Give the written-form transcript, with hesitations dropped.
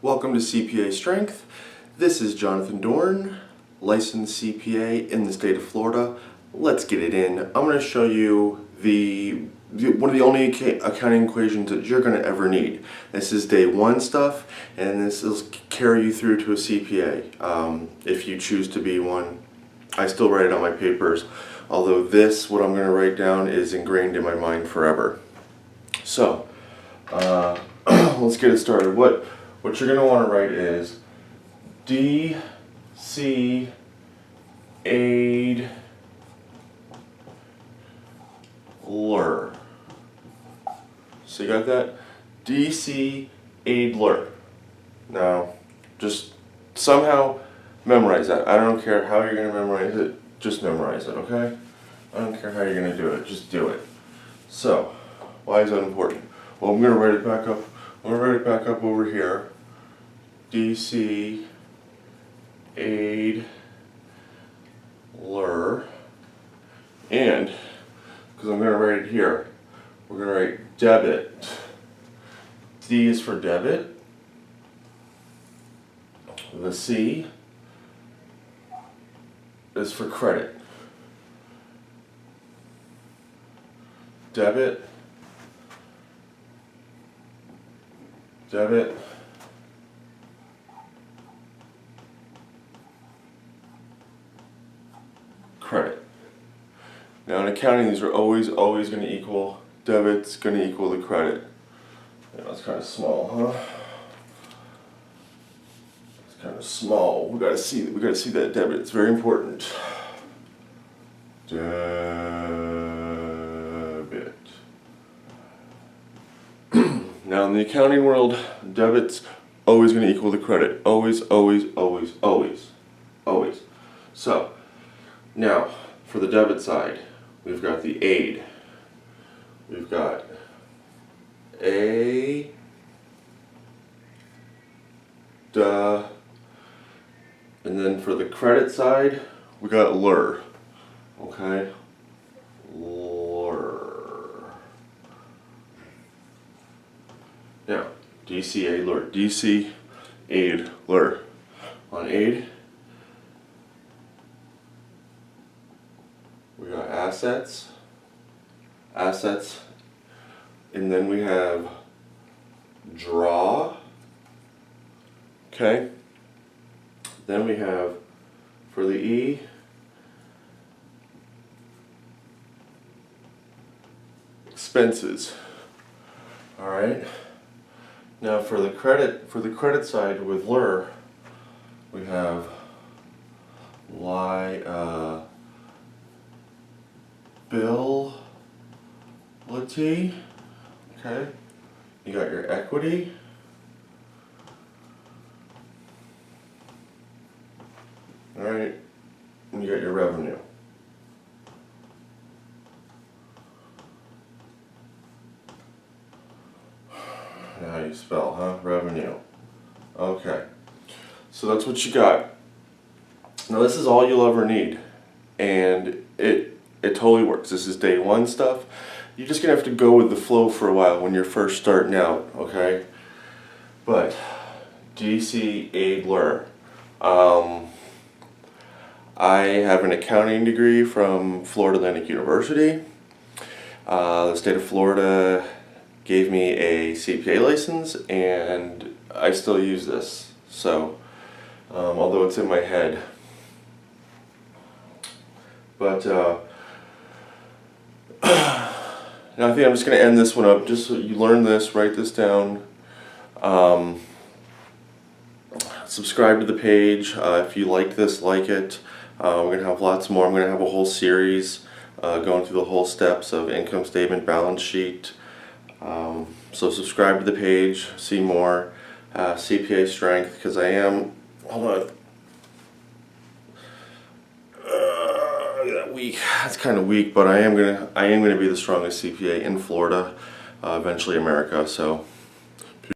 Welcome to CPA Strength. This is Jonathan Dorn, licensed CPA in the state of Florida. Let's get it in. I'm going to show you one of the only accounting equations that you're going to ever need. This is day one stuff, and this will carry you through to a CPA if you choose to be one. I still write it on my papers, although what I'm going to write down is ingrained in my mind forever. So, let's get it started. What you're going to want to write is DC aid lure. So you got that? DC aid lure. Now, just somehow memorize that. I don't care how you're going to memorize it, just memorize it, okay? I don't care how you're going to do it, just do it. So, why is that important? Well, I'm going to write it back up. I'm going to write it back up over here. DC aid lure. And, because I'm going to write it here, we're going to write debit. D is for debit. The C is for credit. Debit, debit, credit. Now in accounting, these are always going to equal, debit's going to equal the credit. Yeah, that's kind of small, huh? It's kind of small. We gotta see that debit. It's very important. Debit. Now in the accounting world, debit's always going to equal the credit. Always, always, always, always, always. So now for the debit side, we've got the aid. We've got A, duh, and then for the credit side, we got lure. Okay? Lure. Now, DC aid lure. DC aid lure. On aid, we got assets, and then we have draw. Okay. Then we have, for the E, expenses. All right. Now for the credit side with lure, we have liability. Okay. You got your equity. Alright, and you got your revenue. Now how you spell, huh? Revenue. Okay. So that's what you got. Now this is all you'll ever need. And it totally works. This is day one stuff. You're just going to have to go with the flow for a while when you're first starting out, okay? But, DC aid lure. I have an accounting degree from Florida Atlantic University. The state of Florida gave me a CPA license, and I still use this. So, although it's in my head. But, now I think I'm just going to end this one up, just so you learn this, write this down. Subscribe to the page. If you like this, like it. We're going to have lots more. I'm going to have a whole series going through the whole steps of income statement, balance sheet. So subscribe to the page, see more. CPA Strength, because I am, hold on. That weak. That's kind of weak, but I am gonna be the strongest CPA in Florida, eventually America. So